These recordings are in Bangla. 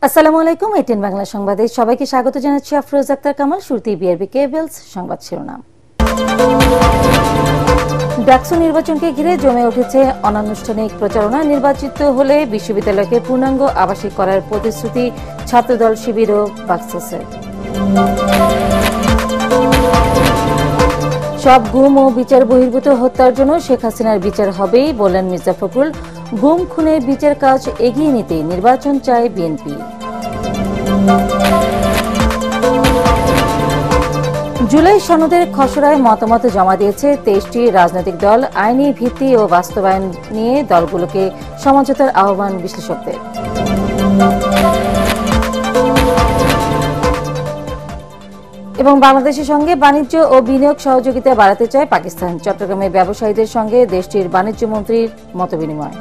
আসসালামু আলাইকুম। এটিএন বাংলা সংবাদে সবাইকে স্বাগত জানাচ্ছি। আফরোজ আক্তার কামাল। শুরুতেই বিআরবি কেবলস সংবাদ শিরোনাম। ডাকসু নির্বাচনকে ঘিরে জমে উঠেছে অনানুষ্ঠানিক প্রচারণা। নির্বাচিত হলে বিশ্ববিদ্যালয়কে পূর্ণাঙ্গ আবাসিক করার প্রতিশ্রুতি ছাত্রদল, শিবির ও বাকসাসের। সব গুম ও বিচার বহির্ভূত হত্যার জন্য শেখ হাসিনার বিচার হবেই বললেন মির্জা ফখরুল। গুম খুনের বিচার কাজ এগিয়ে নিতে নির্বাচন চায় বিএনপি। জুলাই সনদের খসড়ায় মতামত জমা দিয়েছে 23টি রাজনৈতিক দল। আইনি ভিত্তি ও বাস্তবায়ন নিয়ে দলগুলোকে সমঝোতার আহ্বান বিশ্লেষকদের। এবং বাংলাদেশের সঙ্গে বাণিজ্য ও বিনিয়োগ সহযোগিতা বাড়াতে চায় পাকিস্তান। চট্টগ্রামে ব্যবসায়ীদের সঙ্গে দেশটির বাণিজ্য মন্ত্রীর মতবিনিময়।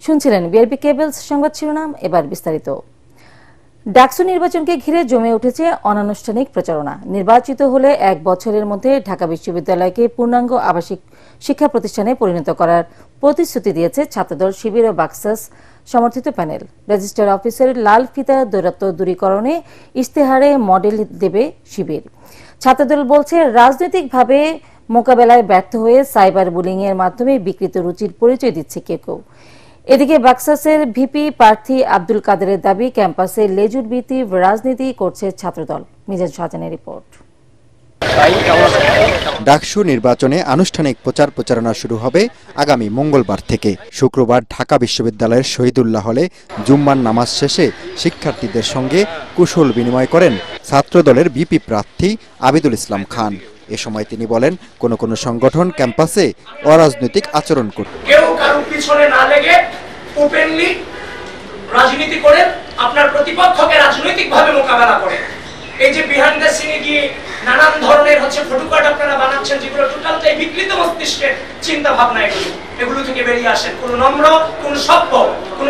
শুনছিলেন বিআরবি কেবলস সংবাদ শিরোনাম। এবার বিস্তারিত। ডাকসু নির্বাচনকে ঘিরে জমে উঠেছে অনানুষ্ঠানিক প্রচারণা। নির্বাচিত হলে 1 বছরের মধ্যে ঢাকা বিশ্ববিদ্যালয়কে পূর্ণাঙ্গ আবাসিক শিক্ষা প্রতিষ্ঠানে পরিণত করার প্রতিশ্রুতি দিয়েছে ছাত্রদল, শিবির ও বাকসাস সমর্থিত প্যানেল। রেজিস্ট্রার অফিসের লাল ফিতা দৌরাত্ম্য দূরীকরণে ইশতেহারে মডেল দেবে শিবির। ছাত্রদল বলছে, রাজনৈতিকভাবে মোকাবেলায় ব্যর্থ হয়ে সাইবার বুলিং এর মাধ্যমে বিকৃত রুচির পরিচয় দিচ্ছে কেউ। এদিকে বাকসাসের ভিপি প্রার্থী আব্দুল কাদেরের দাবি, ক্যাম্পাসে লেজুর ভিত্তিক রাজনীতি করছে ছাত্রদল। মিজান শাহজাহানের রিপোর্ট। ডাকসু নির্বাচনে আনুষ্ঠানিক প্রচারণা শুরু হবে আগামী মঙ্গলবার থেকে। শুক্রবার ঢাকা বিশ্ববিদ্যালয়ের শহীদুল্লাহ হলে জুম্মার নামাজ শেষে শিক্ষার্থীদের সঙ্গে কুশল বিনিময় করেন ছাত্রদলের ভিপি প্রার্থী আবিদুল ইসলাম খান। এ সময় তিনি বলেন, কোন সংগঠন ক্যাম্পাসে অরাজনৈতিক আচরণ করত, কেউ কারো পিছনে না লেগে ওপেনলি রাজনীতি করে আপনার প্রতিপক্ষকে রাজনৈতিকভাবে মোকাবেলা করে। এই যে বিহাইন্ড দ্য সিনে গিয়ে নানান ধরনের ফটোকার্ড আপনারা বানাচ্ছেন, যেগুলো টোটালটাই বিকৃত মস্তিষ্কের চিন্তা ভাবনা। এগুলো থেকে বেরিয়ে আসেন। কোন নম্র, কোন সভ্য, কোন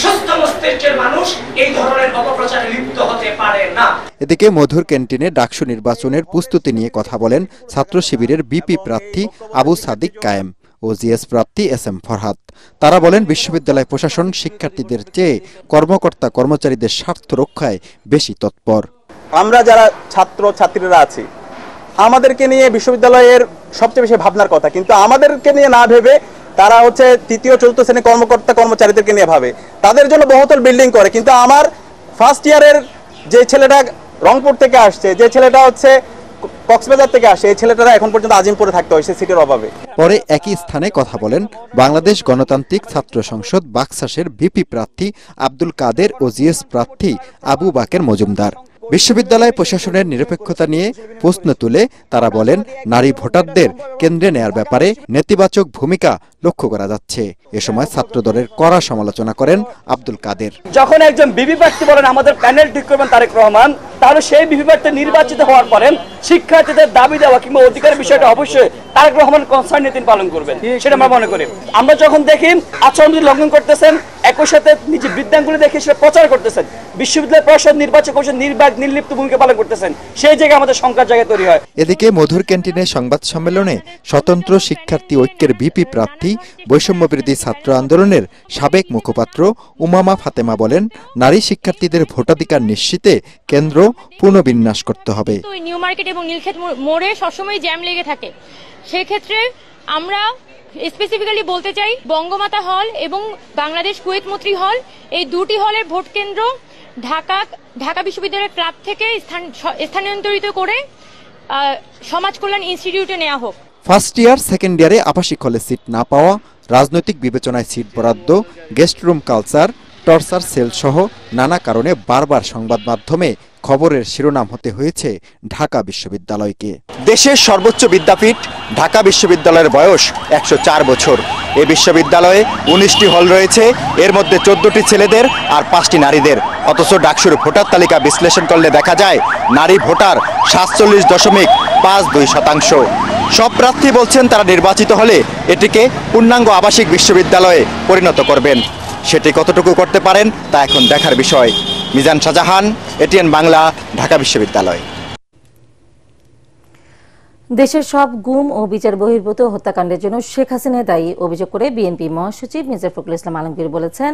সুস্থ মস্তিষ্কের মানুষ এই ধরনের অপপ্রচারে লিপ্ত হতে পারে না। এদিকে মধুর ক্যান্টিনে ডাকসু নির্বাচনের প্রস্তুতি নিয়ে কথা বলেন ছাত্র শিবিরের বিপি প্রার্থী আবু সাদিক কায়েম ও জিএস প্রার্থী এসএম ফরহাদ। তারা বলেন, বিশ্ববিদ্যালয় প্রশাসন শিক্ষার্থীদের চেয়ে কর্মকর্তা কর্মচারীদের স্বার্থ রক্ষায় বেশি তৎপর। আমরা যারা ছাত্রীরা আছি, আমাদেরকে নিয়ে বিশ্ববিদ্যালয়ের সবচেয়ে বেশি ভাবনার কথা, কিন্তু আমাদেরকে নিয়ে না ভেবে তারা 3য় 4র্থ শ্রেণীর কর্মকর্তা কর্মচারীদেরকে নিয়ে ভাবে। তাদের জন্য বহুতল বিল্ডিং করে, কিন্তু আমার ফার্স্ট ইয়ারের যে ছেলেটা রংপুর থেকে আসছে, যে ছেলেটা কক্সবাজার থেকে আসে, এই ছেলেটারা এখন পর্যন্ত আজিমপুরে থাকতে হয়েছে সিটের অভাবে। পরে একই স্থানে কথা বলেন বাংলাদেশ গণতান্ত্রিক ছাত্র সংসদ বাকসাসের ভিপি প্রার্থী আব্দুল কাদের ও জিএস প্রার্থী আবু বাকের মজুমদার। বিশ্ববিদ্যালয় প্রশাসনের নিরপেক্ষতা নিয়ে প্রশ্ন তুলে তারা বলেন, নারী ভোটারদের কেন্দ্রে নেয়ার ব্যাপারে নেতিবাচক ভূমিকা লক্ষ্য করা যাচ্ছে। এ সময় ছাত্রদলের কড়া সমালোচনা করেন আব্দুল কাদের। যখন একজন বিপি প্রার্থী বলেন আমাদের প্যানেল ঠিক করবেন তারেক রহমান, তাহলে সেই বিপি প্রার্থী নির্বাচিত হওয়ার পরে শিক্ষার্থীদের দাবি দেওয়া কিংবা অধিকারের বিষয়টা অবশ্যই তারেক রহমান কনসার্ন নিয়ে তিনি পালন করবেন, সেটা আমরা মনে করি। আমরা যখন দেখি আচরণবিধি লঙ্ঘন করতেছেন, একই সাথে নিজে বৃদ্ধাঙ্গুলি দেখে সেটা প্রচার করতেছেন, বিশ্ববিদ্যালয় পরিষদ নির্বাচন করছেন নির্লিপ্ত ভূমিকা পালন করতেছেন, সেই জায়গায় আমাদের শঙ্কার জায়গা তৈরি হয়। এদিকে মধুর ক্যান্টিনে সংবাদ সম্মেলনে স্বতন্ত্র শিক্ষার্থী ঐক্যের ভিপি প্রার্থী বৈষম্যবিরোধী ছাত্র আন্দোলনের সাবেক মুখপাত্র উমামা ফাতেমা বলেন, নারী শিক্ষার্থীদের ভোটাধিকার নিশ্চিতে কেন্দ্র পুনর্বিন্যাস করতে হবে। নিউ মার্কেট এবং নীলক্ষেত মোড়ে সবসময় জ্যাম লেগে থাকে। সেক্ষেত্রে আমরা স্পেসিফিক্যালি বলতে চাই, বঙ্গমাতা হল এবং বাংলাদেশ কুয়েত মৈত্রী হল, এই দুটি হলের ভোট কেন্দ্র ঢাকা বিশ্ববিদ্যালয়ের ক্লাব থেকে স্থানান্তরিত করে সমাজ কল্যাণ ইনস্টিটিউটে নেওয়া হোক। ফার্স্ট ইয়ার সেকেন্ড ইয়ারে আবাসিক হলে সিট না পাওয়া, রাজনৈতিক বিবেচনায় সিট বরাদ্দ, guest room culture, torture sell সহ নানা কারণে বারবার সংবাদ মাধ্যমে খবরের শিরোনাম হতে হয়েছে ঢাকা বিশ্ববিদ্যালয়কে। দেশের সর্বোচ্চ বিদ্যাপীঠ ঢাকা বিশ্ববিদ্যালয়ের বয়স 104 বছর। এই বিশ্ববিদ্যালয়ে 19টি হল রয়েছে, এর মধ্যে 14টি ছেলেদের আর 5টি নারীদের। অথচ ডাকসুর ভোটার তালিকা বিশ্লেষণ করলে দেখা যায় নারী ভোটার 47.52%। সব প্রার্থী বলছেন তারা নির্বাচিত হলে এটিকে পূর্ণাঙ্গ আবাসিক বিশ্ববিদ্যালয়ে পরিণত করবেন। সেটি কতটুকু করতে পারেন তা এখন দেখার বিষয়। মিজান শাহজাহান, এটিএন বাংলা, ঢাকা বিশ্ববিদ্যালয়। দেশের সব গুম ও বিচার বহির্ভূত হত্যাকাণ্ডের জন্য শেখ হাসিনা দায়ী অভিযোগ করে বিএনপি মহাসচিব মির্জা ফখরুল ইসলাম আলমগীর বলেছেন,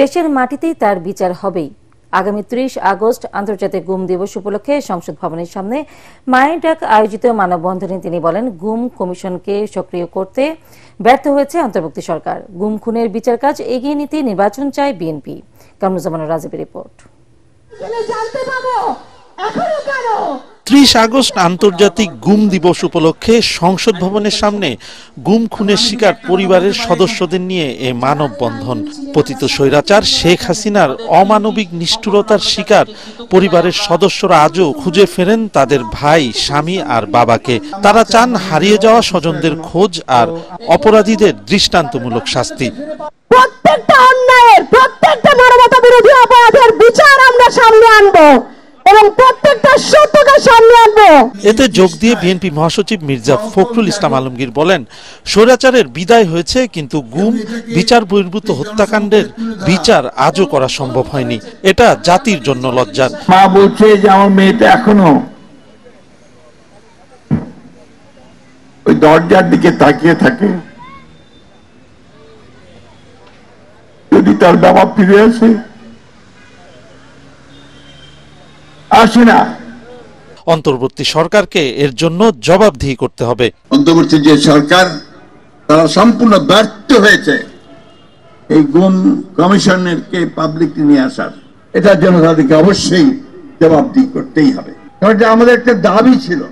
দেশের মাটিতেই তার বিচার হবেই। আগামী ৩০ আগস্ট আন্তর্জাতিক গুম দিবস উপলক্ষে সংসদ ভবনের সামনে মায়ের ডাক আয়োজিত মানববন্ধনে তিনি বলেন, গুম কমিশনকে সক্রিয় করতে ব্যর্থ হয়েছে অন্তর্বর্তী সরকার। গুম খুনের বিচার কাজ এগিয়ে নিতে নির্বাচন চায় বিএনপি। কামরুজ্জামান রাজীবের রিপোর্ট। ৩০ আগস্ট আন্তর্জাতিক গুম দিবস উপলক্ষে সংসদ ভবনের সামনে গুম খুনের শিকার পরিবারের সদস্যদের নিয়ে এ মানববন্ধন। পতিত স্বৈরাচার শেখ হাসিনার অমানবিক নিষ্ঠুরতার শিকার পরিবারের সদস্যরা আজও খুঁজে ফেরেন তাদের ভাই, স্বামী আর বাবাকে। তারা চান হারিয়ে যাওয়া স্বজনদের খোঁজ আর অপরাধীদের দৃষ্টান্তমূলক শাস্তি। প্রত্যেকটা অন্যায়ের, প্রত্যেকটা মানবতা বিরোধী অপরাধের বিচার আমরা সামনে আনবো এবং প্রত্যেকটা সত্যকে সামনে আনবো। এতে যোগ দিয়ে বিএনপি মহাসচিব মির্জা ফখরুল ইসলাম আলমগীর বলেন, স্বৈরাচারের বিদায় হয়েছে, কিন্তু গুম, বিচার বহির্ভূত হত্যাকাণ্ডের বিচার আজও করা সম্ভব হয়নি। এটা জাতির জন্য লজ্জার। মা বলছে যে আমার মেয়েটা এখনো ওই দরজার দিকে তাকিয়ে থাকে, যদি তার বাবা ফিরে আসে না। অন্তর্বর্তী সরকারকে এর জন্য জবাবদিহি করতে হবে। অন্তর্বর্তী যে সরকার, তারা সম্পূর্ণ ব্যর্থ হয়েছে এই গুম কমিশনকে পাবলিকলি নিয়ে আসার। এটার জন্য তাদেরকে অবশ্যই জবাবদিহি করতেই হবে। কারণ আমাদের একটা দাবি ছিল,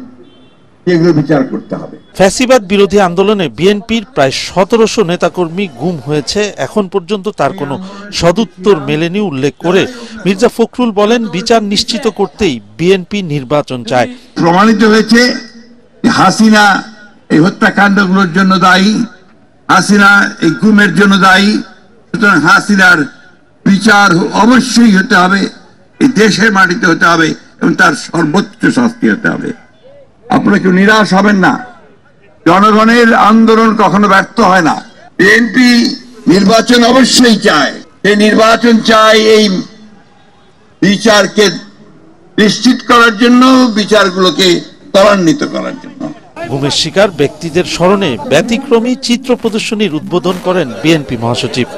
এগুলো বিচার করতে হবে। ফ্যাসিবাদ বিরোধী আন্দোলনে বিএনপির প্রায় ১৭০০ নেতাকর্মী গুম হয়েছে। এখন পর্যন্ত তার কোনো সদুত্তর মেলেনি উল্লেখ করে মির্জা ফখরুল বলেন, বিচার নিশ্চিত করতেই বিএনপি নির্বাচন চায়। প্রমাণিত হয়েছে হাসিনা এই হত্যাকাণ্ডগুলোর জন্য দায়ী, হাসিনা এই গুমের জন্য দায়ী। সুতরাং হাসিনার বিচার অবশ্যই হতে হবে, এই দেশের মাটিতে হতে হবে এবং তার সর্বোচ্চ শাস্তি হতে হবে। আপনারা কেউ নিরাশ হবেন না, জনগণের আন্দোলন কখনো ব্যর্থ হয় না। বিএনপি নির্বাচন অবশ্যই চায়, এই নির্বাচন চায় এই বিচারকে নিশ্চিত করার জন্য, বিচারগুলোকে ত্বরান্বিত করার জন্য। গুমের শিকার ব্যক্তিদের স্মরণে ব্যতিক্রমী চিত্র প্রদর্শনীর উদ্বোধন করেন বিএনপি মহাসচিব।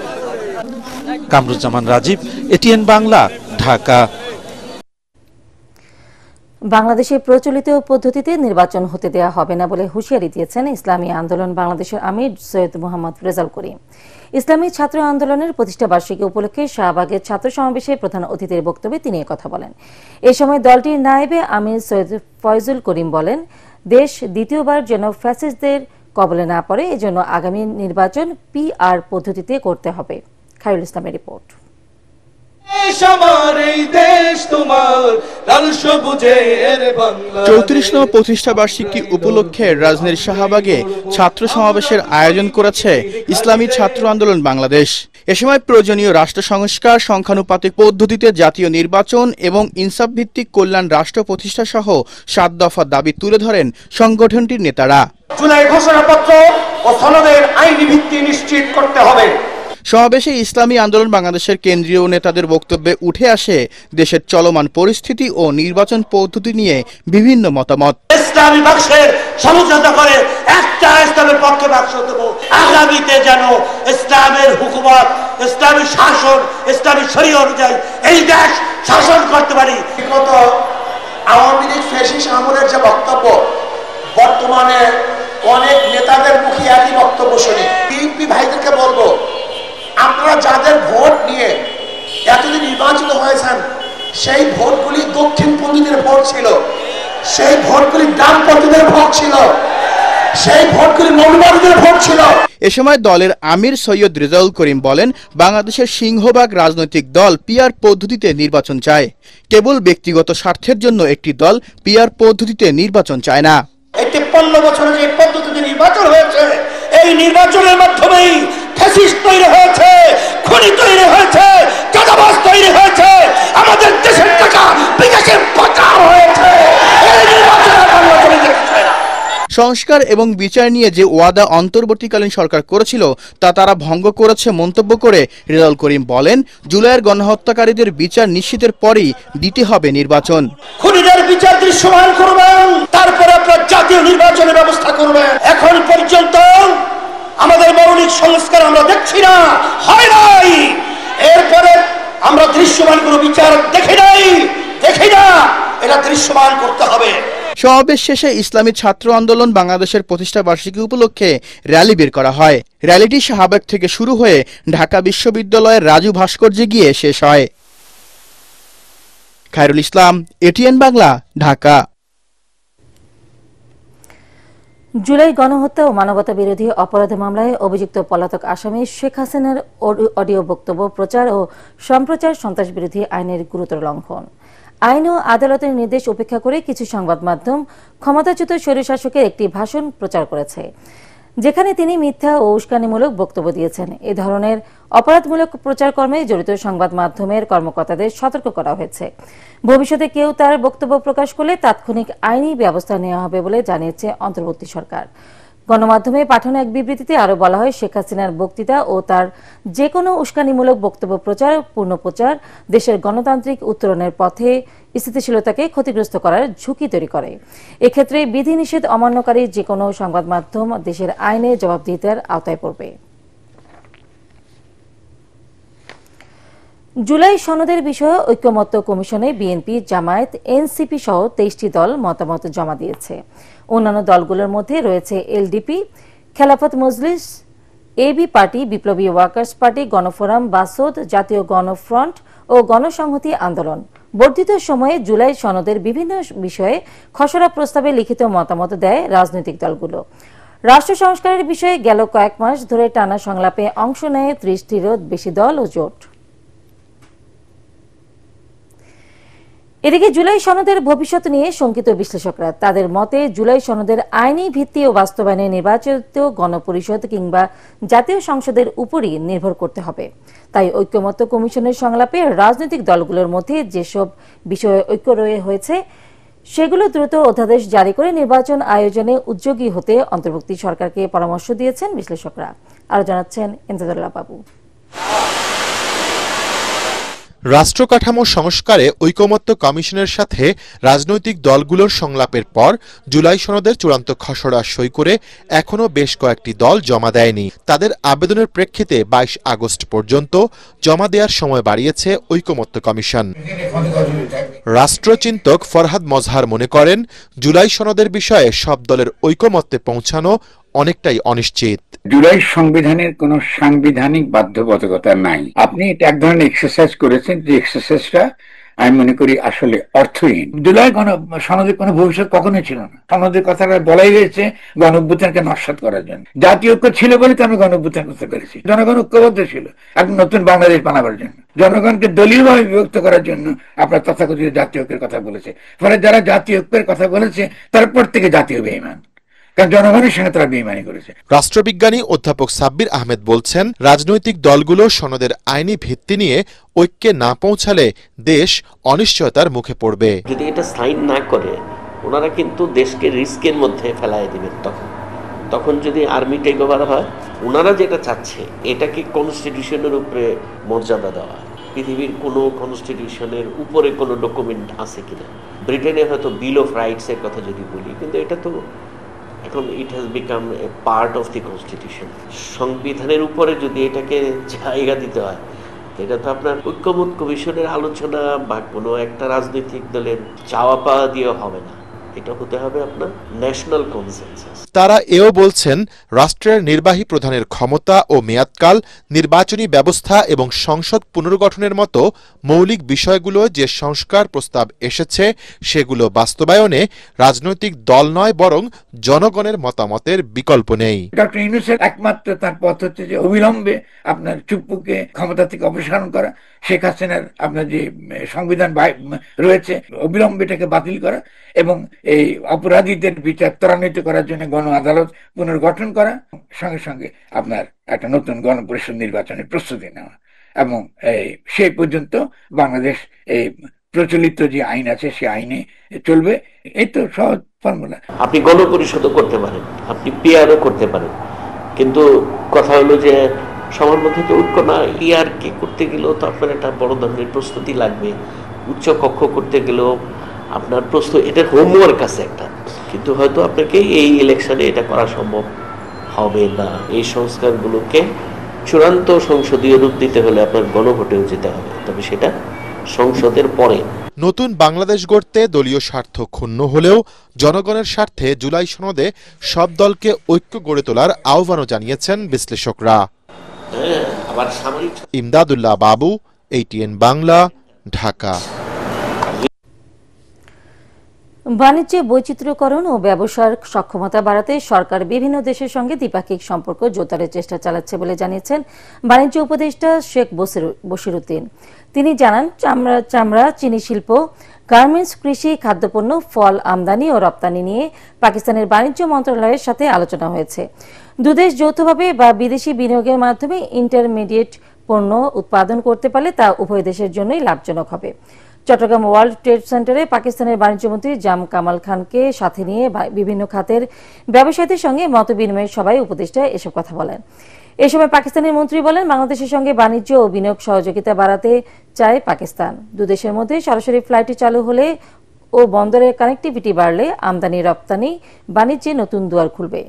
কামরুজ্জামান রাজীব, এটিএন বাংলা, ঢাকা। বাংলাদেশে প্রচলিত পদ্ধতিতে নির্বাচন হতে দেওয়া হবে না বলে হুঁশিয়ারি দিয়েছেন ইসলামী আন্দোলন বাংলাদেশের আমির সৈয়দ মোহাম্মদ রেজাউল করিম। ইসলামী ছাত্র আন্দোলনের প্রতিষ্ঠা বার্ষিকী উপলক্ষে শাহবাগের ছাত্র সমাবেশে প্রধান অতিথির বক্তব্যে তিনি একথা বলেন। এ সময় দলটির নায়েবে আমির সৈয়দ ফয়জুল করিম বলেন, দেশ দ্বিতীয়বার যেন ফ্যাসিস্টদের কবলে না পড়ে, এজন্য আগামী নির্বাচন PR পদ্ধতিতে করতে হবে। খায়রুল ইসলামের রিপোর্ট। 34তম প্রতিষ্ঠা বার্ষিকী উপলক্ষে রাজধানীর শাহবাগে ছাত্র সমাবেশের আয়োজন করেছে ইসলামী ছাত্র আন্দোলন বাংলাদেশ। এ সময় প্রয়োজনীয় রাষ্ট্র সংস্কার, সংখ্যানুপাতিক পদ্ধতিতে জাতীয় নির্বাচন এবং ইনসাফ ভিত্তিক কল্যাণ রাষ্ট্র প্রতিষ্ঠা সহ 7 দফা দাবি তুলে ধরেন সংগঠনটির নেতারা। জুলাই ঘোষণাপত্র ও সনদের আইনি ভিত্তি নিশ্চিত করতে হবে। সমাবেশে ইসলামী আন্দোলন বাংলাদেশের কেন্দ্রীয় নেতাদের বক্তব্যে উঠে আসে দেশের চলমান পরিস্থিতি ও নির্বাচন পদ্ধতি নিয়ে বিভিন্ন মতামত। ইসলামী বাক্সের সমঝোতা করে একটা ইসলামের পক্ষে বাক্স দেব, আগামীতে যেন ইসলামের হুকুমত, ইসলামী শাসন, ইসলামী শরীয়ত অনুযায়ী এই দেশ শাসন করতে পারি। বিগত আওয়ামী লীগ ফ্যাসিস্ট আমলের যে বক্তব্য, বর্তমানে অনেক নেতাদের মুখে একই বক্তব্য শুনি। বিএনপি ভাইদেরকে বলবো, আপনারা যাদের ভোট নিয়ে এতদিন নির্বাচিত হয়েছেন, সেই ভোটগুলি দক্ষিণপন্থীদের ভোট ছিল, সেই ভোটগুলি ডানপন্থীদের ভোট ছিল, সেই ভোটগুলি মৌলবাদীদের ভোট ছিল। এ সময় দলের আমির সৈয়দ রেজাউল করিম বলেন, বাংলাদেশের সিংহভাগ রাজনৈতিক দল PR পদ্ধতিতে নির্বাচন চায়। কেবল ব্যক্তিগত স্বার্থের জন্য একটি দল PR পদ্ধতিতে নির্বাচন চায় না। 53 বছরে যে পদ্ধতিতে নির্বাচন হয়েছে, এই নির্বাচনের মাধ্যমেই ফ্যাসিস্ট তৈরি হয়েছে, খুনি তৈরি হয়েছে, চাঁদাবাজ তৈরি হয়েছে, আমাদের দেশের টাকা বিদেশে পাচার হয়েছে। এই নির্বাচনের বাংলাদেশে দেখতে চায় না। সংস্কার এবং বিচার নিয়ে যে ওয়াদা অন্তর্বর্তীকালীন সরকার করেছিল তা তারা ভঙ্গ করেছে মন্তব্য করে রেজাউল করিম বলেন, জুলাইয়ের গণহত্যাকারীদের বিচার নিশ্চিতের পরই দিতে হবে নির্বাচন। খুনিদের বিচার দৃশ্যমান করবেন, তারপরে আপনার জাতীয় নির্বাচন করবেন। এখন পর্যন্ত আমাদের মৌলিক সংস্কার আমরা দেখছি না, হয় নাই। এরপরে আমরা দৃশ্যমান কোনো বিচার দেখি না, এটা দৃশ্যমান করতে হবে। সমাবেশ শেষে ইসলামী ছাত্র আন্দোলন বাংলাদেশের প্রতিষ্ঠা বার্ষিকী উপলক্ষে র্যালি বের করা হয়। র্যালিটি শাহবাগ থেকে শুরু হয়ে ঢাকা বিশ্ববিদ্যালয়ের রাজু ভাস্কর্যে গিয়ে শেষ হয়। খায়রুল ইসলাম, এটিএন বাংলা, ঢাকা। জুলাই গণহত্যা ও মানবতা বিরোধী অপরাধ মামলায় অভিযুক্ত পলাতক আসামি শেখ হাসিনার অডিও বক্তব্য প্রচার ও সম্প্রচার সন্ত্রাস বিরোধী আইনের গুরুতর লঙ্ঘন। আইন ও আদালতের নির্দেশ উপেক্ষা করে কিছু সংবাদ মাধ্যম ক্ষমতাচ্যুত স্বৈরশাসকের একটি ভাষণ প্রচার করেছে, যেখানে তিনি মিথ্যা ও উস্কানিমূলক বক্তব্য দিয়েছেন। এ ধরনের অপরাধমূলক প্রচারকর্মে জড়িত সংবাদ মাধ্যমের কর্মকর্তাদের সতর্ক করা হয়েছে। ভবিষ্যতে কেউ তার বক্তব্য প্রকাশ করলে তাৎক্ষণিক আইনি ব্যবস্থা নেওয়া হবে বলে জানিয়েছে অন্তর্বর্তী সরকার। গণমাধ্যমে পাঠানো এক বিবৃতিতে আরও বলা হয়, শেখ হাসিনার বক্তৃতা ও তার যে কোনো উস্কানিমূলক বক্তব্য প্রচার, পূর্ণপ্রচার দেশের গণতান্ত্রিক উত্তরণের পথে স্থিতিশীলতাকে ক্ষতিগ্রস্ত করার ঝুঁকি তৈরি করে। এক্ষেত্রে বিধিনিষেধ অমান্যকারী যে কোনো সংবাদ মাধ্যম দেশের আইনে জবাবদিহিতার আওতায় পড়বে। জুলাই সনদের বিষয়ে ঐক্যমত্য কমিশনে বিএনপি, জামায়াত, এনসিপি সহ 23টি দল মতামত জমা দিয়েছে। অন্যান্য দলগুলোর মধ্যে রয়েছে LDP, Khelafat Majlis, AB party, বিপ্লবী ওয়ার্কার্স পার্টি, গণফোরাম, বাসদ, জাতীয় গণফ্রন্ট ও গণসংহতি আন্দোলন। বর্ধিত সময়ে জুলাই সনদের বিভিন্ন বিষয়ে খসড়া প্রস্তাবে লিখিত মতামত দেয় রাজনৈতিক দলগুলো। রাষ্ট্র সংস্কারের বিষয়ে গেল কয়েক মাস ধরে টানা সংলাপে অংশ নেয় 30টিরও বেশি দল ও জোট। এদিকে জুলাই সনদের ভবিষ্যৎ নিয়ে শঙ্কিত বিশ্লেষকরা। তাদের মতে, জুলাই সনদের আইনি ভিত্তি ও বাস্তবায়নে নির্বাচিত গণপরিষদ কিংবা জাতীয় সংসদের উপরই নির্ভর করতে হবে। তাই ঐক্যমত্য কমিশনের সংলাপে রাজনৈতিক দলগুলোর মধ্যে যেসব বিষয়ে ঐক্য হয়েছে সেগুলো দ্রুত অধ্যাদেশ জারি করে নির্বাচন আয়োজনে উদ্যোগী হতে অন্তর্বর্তী সরকারকে পরামর্শ দিয়েছেন বিশ্লেষকরা। আরো জানাচ্ছেন ইমদাদুল্লাহ বাবু। রাষ্ট্র কাঠামো সংস্কারে ঐকমত্য কমিশনের সাথে রাজনৈতিক দলগুলোর সংলাপের পর জুলাই সনদের চূড়ান্ত খসড়া সই করে এখনও বেশ কয়েকটি দল জমা দেয়নি। তাদের আবেদনের প্রেক্ষিতে 22 আগস্ট পর্যন্ত জমা দেওয়ার সময় বাড়িয়েছে ঐকমত্য কমিশন। রাষ্ট্রচিন্তক ফরহাদ মজহার মনে করেন, জুলাই সনদের বিষয়ে সব দলের ঐকমত্যে পৌঁছানো অনেকটাই অনিশ্চিত। জুলাই সংবিধানের কোন সাংবিধানিক বাধ্যবাধকতা নাই। আপনি এটা এক ধরনের এক্সারসাইজ করেছেন, যে এক্সারসাইজটা আমি মনে করি আসলে অর্থহীন। জুলাই সনদের কোনো ভবিষ্যৎ কখনোই ছিল না। সনদের কথাটা বলাই হয়েছে গণঅভ্যুত্থানকে নস্যাৎ করার জন্য। জাতীয় ঐক্য ছিল বলে তো আমরা গণঅভ্যুত্থান করতে পেরেছি। জনগণ ঐক্যবদ্ধ ছিল এক নতুন বাংলাদেশ বানাবার জন্য। জনগণকে দলীয়ভাবে বিভক্ত করার জন্য আপনার তথাকথিত জাতীয় ঐক্যের কথা বলেছে। ফলে যারা জাতীয় ঐক্যের কথা বলেছে তার প্রত্যেকে জাতীয় বেঈমান, কারণ জনগণের সঙ্গে তারা বেঈমানি করেছে। রাষ্ট্রবিজ্ঞানী অধ্যাপক সাব্বির আহমেদ বলছেন, রাজনৈতিক দলগুলো সনদের আইনি ভিত্তি নিয়ে ঐক্যে না পৌঁছালে দেশ অনিশ্চয়তার মুখে পড়বে। যদি এটা সাইন না করে ওনারা কিন্তু দেশকে রিস্কের মধ্যে ফেলায় দিবেন। তখন যদি আর্মি টেক ওভার হয়, ওনারা যেটা চাচ্ছে এটাকে কনস্টিটিউশনের উপরে মর্যাদা দেওয়া। পৃথিবীর কোনো কনস্টিটিউশনের উপরে কোনো ডকুমেন্ট আছে কিনা? ব্রিটেনে হয়তো বিল অফ রাইটস এর কথা যদি বলি, কিন্তু এটা তো এখন it has become a part of the constitution. সংবিধানের উপরে যদি এটাকে জায়গা দিতে হয়, এটা তো আপনার ঐক্যমত্য কমিশনের আলোচনা বা কোনো একটা রাজনৈতিক দলের চাওয়া পাওয়া দিয়ে হবে না। এটা হতে হবে আপনার ন্যাশনাল কনসেনসাস। তারা এও বলছেন, রাষ্ট্রের নির্বাহী প্রধানের ক্ষমতা ও মেয়াদকাল, নির্বাচনী ব্যবস্থা এবং সংসদ পুনর্গঠনের মতো মৌলিক বিষয়গুলো যে সংস্কার প্রস্তাব এসেছে সেগুলো বাস্তবায়নে রাজনৈতিক দল নয় বরং জনগণের মতামতের বিকল্প নেই। ডক্টর ইউনূসের একমাত্র তার পথ হচ্ছে যে অবিলম্বে আপনার চুপ্পুকে ক্ষমতা থেকে অপসারণ করা, শেখ হাসিনার আপনার যে সংবিধান রয়েছে অবিলম্বে এটাকে বাতিল করা এবং এই অপরাধীদের বিচার ত্বরান্বিত করার জন্য গণ আদালত পুনর্গঠন করা, সঙ্গে সঙ্গে আপনার একটা নতুন গণপরিষদ নির্বাচনের প্রস্তুতি নেওয়া এবং সেই পর্যন্ত বাংলাদেশ এই প্রচলিত যে আইন আছে সে আইনে চলবে। এই তো সহজ ফর্মুলা। আপনি গণপরিষদও করতে পারেন, আপনি পিআরও করতে পারেন, কিন্তু কথা হলো যে সবার মধ্যে তো ঐক্য না। পিআরকে করতে গেলেও তো আপনার একটা বড় ধরনের প্রস্তুতি লাগবে। উচ্চ কক্ষ করতে গেলেও আপনার প্রশ্ন, এটার হোমওয়ার্ক আছে একটা, কিন্তু হয়তো আপনাকে এই ইলেকশনে এটা করা সম্ভব হবে না। এই সংস্কারগুলোকে চূড়ান্ত সংসদীয় রূপ দিতে হলে আপনার গণভোটেও যেতে হবে, তবে সেটা সংসদের পরে। নতুন বাংলাদেশ গড়তে দলীয় স্বার্থ ক্ষুণ্ণ হলেও জনগণের স্বার্থে জুলাই সনদে সব দলকে ঐক্য গড়ে তোলার আহ্বানও জানিয়েছেন বিশ্লেষকরা। ইমদাদুল্লাহ বাবু, ATN বাংলা, ঢাকা। বাণিজ্যে বৈচিত্র্যকরণ ও ব্যবসার সক্ষমতা বাড়াতে সরকার বিভিন্ন দেশের সঙ্গে দ্বিপাক্ষিক সম্পর্ক জোরদারের চেষ্টা চালাচ্ছে বলে জানিয়েছেন বাণিজ্য উপদেষ্টা শেখ বশিরউদ্দিন। তিনি জানান, চামড়া, চিনি শিল্প, গার্মেন্টস, কৃষি, খাদ্যপণ্য, ফল আমদানি ও রপ্তানি নিয়ে পাকিস্তানের বাণিজ্য মন্ত্রণালয়ের সাথে আলোচনা হয়েছে। দুদেশ যৌথভাবে বা বিদেশি বিনিয়োগের মাধ্যমে ইন্টারমিডিয়েট পণ্য উৎপাদন করতে পারলে তা উভয় দেশের জন্যই লাভজনক হবে। চট্টগ্রাম ওয়ার্ল্ড ট্রেড সেন্টারে পাকিস্তানের বাণিজ্যমন্ত্রী জাম কামাল খানকে সাথে নিয়ে বিভিন্ন খাতের ব্যবসায়ীদের সঙ্গে মতবিনিময়ের সভায় উপদেষ্টা এসব কথা বলেন। এ সময় পাকিস্তানের মন্ত্রী বলেন, বাংলাদেশের সঙ্গে বাণিজ্য ও বিনিয়োগ সহযোগিতা বাড়াতে চায় পাকিস্তান। দুদেশের মধ্যে সরাসরি ফ্লাইটে চালু হলে ও বন্দরের কানেক্টিভিটি বাড়লে আমদানি রপ্তানি বাণিজ্যে নতুন দুয়ার খুলবে।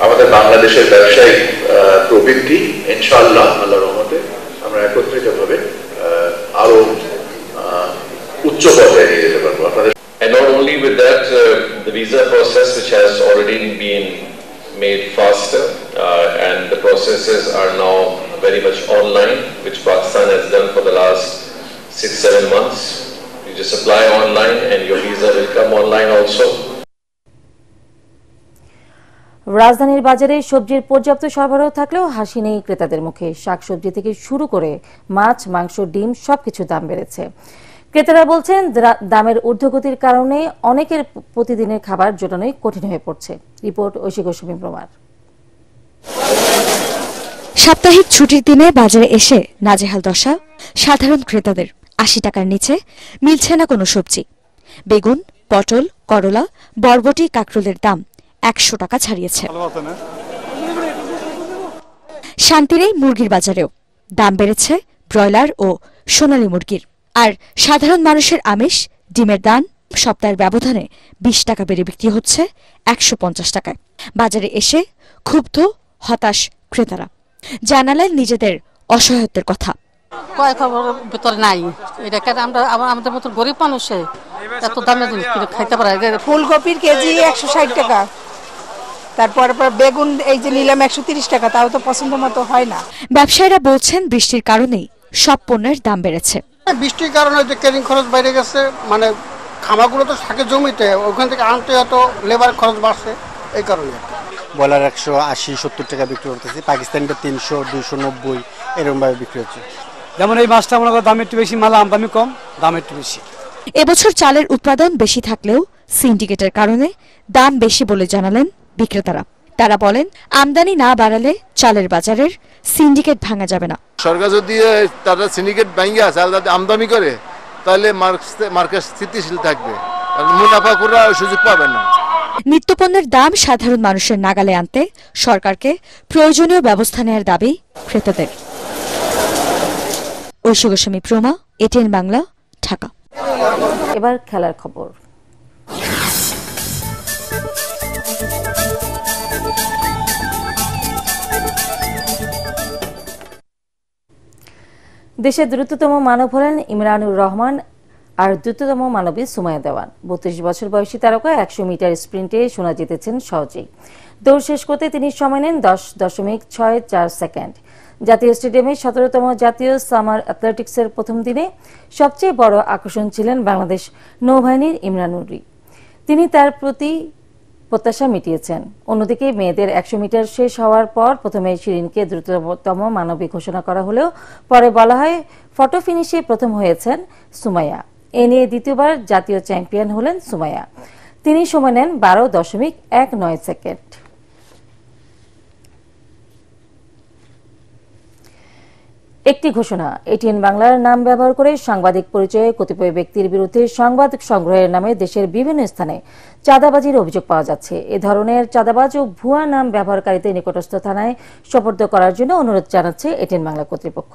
আমাদের বাংলাদেশের ব্যবসায়িক প্রবৃদ্ধি ইনশাআল্লাহ আল্লাহর রহমতে আমরা একত্রিতভাবে আরো উচ্চ পর্যায়ে নিয়ে যেতে পারবো আপনাদের। And not only with that, the visa process which has already been made faster and the processes are now very much online, which Pakistan has done for the last 6-7 months. You just apply online and your visa will come online also. রাজধানীর বাজারে সবজির পর্যাপ্ত সরবরাহ থাকলেও হাসি নেই ক্রেতাদের মুখে। শাকসবজি থেকে শুরু করে মাছ, মাংস, ডিম সবকিছু দাম বেড়েছে। ক্রেতারা বলছেন, দামের ঊর্ধ্বগতির কারণে অনেকের প্রতিদিনের খাবার জোটানোই কঠিন হয়ে পড়ছে। রিপোর্ট ঐশী গোস্বামী প্রমাণ। সাপ্তাহিক ছুটির দিনে বাজারে এসে নাজেহাল দশা সাধারণ ক্রেতাদের। ৮০ টাকার নিচে মিলছে না কোনো সবজি। বেগুন, পটল, করলা, বরবটি, কাঁকরোলের দাম ১০০ টাকা ছাড়িয়েছে। শান্তি নেই মুরগির বাজারেও। দাম বেড়েছে ব্রয়লার ও সোনালী মুরগির। আর সাধারণ মানুষের আমিষ, ডিমের দাম সপ্তাহের ব্যবধানে ২০ টাকা বেড়ে বিক্রি হচ্ছে ১৫০ টাকায়। বাজারে এসে ক্ষুব্ধ, হতাশ ক্রেতারা। জানালেন নিজেদের অসহায়ত্বের কথা। কয় খবরের ভিতরে নাই, এটা আমরা আমাদের মতো গরিব মানুষে এত দামে খাইতে পারে। ফুলকপির কেজি ১৬০ টাকা, তারপর বেগুন এই যে নিলাম ১৩০ টাকা, তাও তো পছন্দ মতো হয় না। ব্যবসায়ীরা বলছেন, বৃষ্টির কারণেই সব পণ্যের দাম বেড়েছে। বৃষ্টির কারণে যে ক্যারিং খরচ বেড়ে গেছে, মানে খামারগুলো তো থাকে জমিতে, ওখান থেকে আনতে হয়তো লেবার খরচ বাড়ছে, এই কারণে। ব্রয়লার ১৮০-৭০ টাকা বিক্রি করতেছে, পাকিস্তানিটা ৩০০, ২৯০ এরকম ভাবে বিক্রি হচ্ছে। যেমন এই মাছটা মনে করেন দাম একটু বেশি, মাল আমদানি কম, দাম একটু বেশি। এবছর চালের উৎপাদন বেশি থাকলেও সিন্ডিকেটের কারণে দাম বেশি বলে জানালেন বিক্রেতারা। তারা বলেন, আমদানি না বাড়ালে চালের বাজারের সিন্ডিকেট ভাঙা যাবে না। সরকার যদি তারা সিন্ডিকেট ভাঙা চাল আমদানি করে, তাহলে মার্কেট স্থিতিশীল থাকবে, মুনাফা করার সুযোগ পাবে না। নিত্যপণ্যের দাম সাধারণ মানুষের নাগালে আনতে সরকারকে প্রয়োজনীয় ব্যবস্থা নেওয়ার দাবি ক্রেতাদের। ঐশী গোস্বামী প্রমা, ATN বাংলা, ঢাকা। এবার খেলার খবর। দেশের দ্রুততম মানব হলেন ইমরানুর রহমান আর দ্রুততম মানবী সুমাইয়া দেওয়ান। ৩২ বছর বয়সী তারকা ১০০ মিটার স্প্রিন্টে সোনা জিতেছেন সহজেই। দৌড় শেষ করতে তিনি সময় নেন 10.64 সেকেন্ড। জাতীয় স্টেডিয়ামে ১৭তম জাতীয় সামার অ্যাথলেটিক্সের প্রথম দিনে সবচেয়ে বড় আকর্ষণ ছিলেন বাংলাদেশ নৌবাহিনীর ইমরানুরই। তিনি তার প্রতি প্রত্যাশা মিটিয়েছেন। অন্যদিকে মেয়েদের ১০০ মিটার শেষ হওয়ার পর প্রথমে শিরিনকে দ্রুততম মানবী ঘোষণা করা হলেও পরে বলা হয় ফটো ফিনিশে প্রথম হয়েছেন সুমাইয়া। এ নিয়ে দ্বিতীয়বার জাতীয় চ্যাম্পিয়ন হলেন সুমাইয়া। তিনি সময় নেন 12.19 সেকেন্ড। একটি ঘোষণা। ATN বাংলার নাম ব্যবহার করে সাংবাদিক পরিচয়ে কতিপয় ব্যক্তির বিরুদ্ধে সংবাদ সংগ্রহের নামে দেশের বিভিন্ন স্থানে চাঁদাবাজির অভিযোগ পাওয়া যাচ্ছে। এ ধরনের চাঁদাবাজ ও ভুয়া নাম ব্যবহারকারীদের নিকটস্থ থানায় সোপর্দ করার জন্য অনুরোধ জানাচ্ছে ATN বাংলা কর্তৃপক্ষ।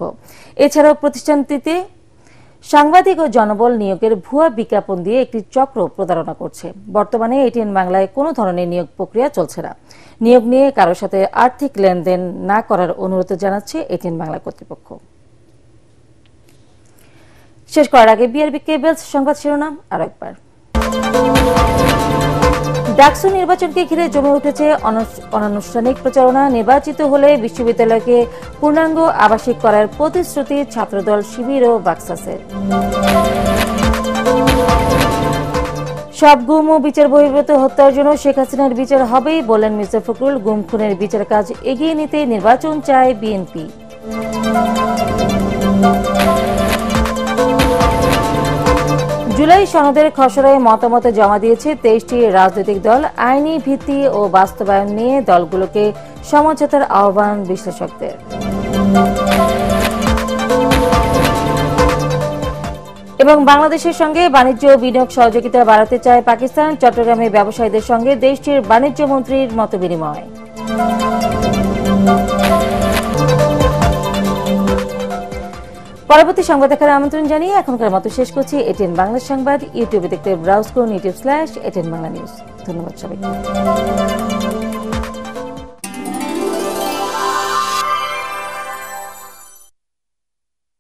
এছাড়াও প্রতিষ্ঠানটিতে সাংবাদিক ও জনবল নিয়োগের ভুয়া বিজ্ঞাপন দিয়ে একটি চক্র প্রতারণা করছে। বর্তমানে এটিএন বাংলায় কোনো ধরনের নিয়োগ প্রক্রিয়া চলছে না। নিয়োগ নিয়ে কারোর সাথে আর্থিক লেনদেন না করার অনুরোধ জানাচ্ছে এটিএন বাংলা কর্তৃপক্ষ। শেষ করার আগে বিআরবি কেবলস সংবাদ শিরোনাম আরো একবার। ডাকসু নির্বাচনকে ঘিরে জমে উঠেছে অনানুষ্ঠানিক প্রচারণা। নির্বাচিত হলে বিশ্ববিদ্যালয়কে পূর্ণাঙ্গ আবাসিক করার প্রতিশ্রুতি ছাত্রদল শিবির ও বাক্সাসের। সব গুম ও বিচার বহির্ভূত হত্যার জন্য শেখ হাসিনার বিচার হবেই বলেন মির্জা ফখরুল। গুম খুনের বিচার কাজ এগিয়ে নিতে নির্বাচন চায় বিএনপি। জুলাই সনদের খসড়ায় মতামত জমা দিয়েছে 23টি রাজনৈতিক দল। আইনি ভিত্তি ও বাস্তবায়ন নিয়ে দলগুলোকে সমঝোতার আহ্বান বিশ্লেষকদের। এবং বাংলাদেশের সঙ্গে বাণিজ্য ও বিনিয়োগ সহযোগিতা বাড়াতে চায় পাকিস্তান। চট্টগ্রামে ব্যবসায়ীদের সঙ্গে দেশটির বাণিজ্য মন্ত্রীর মতবিনিময়। পরবর্তী সংবাদ দেখার আমন্ত্রণ জানিয়ে এখনকার মতো শেষ করছি এটিএন বাংলা সংবাদ। ইউটিউবে দেখতে ব্রাউজ করুন youtube/ATN Bangla News। ধন্যবাদ সবাইকে।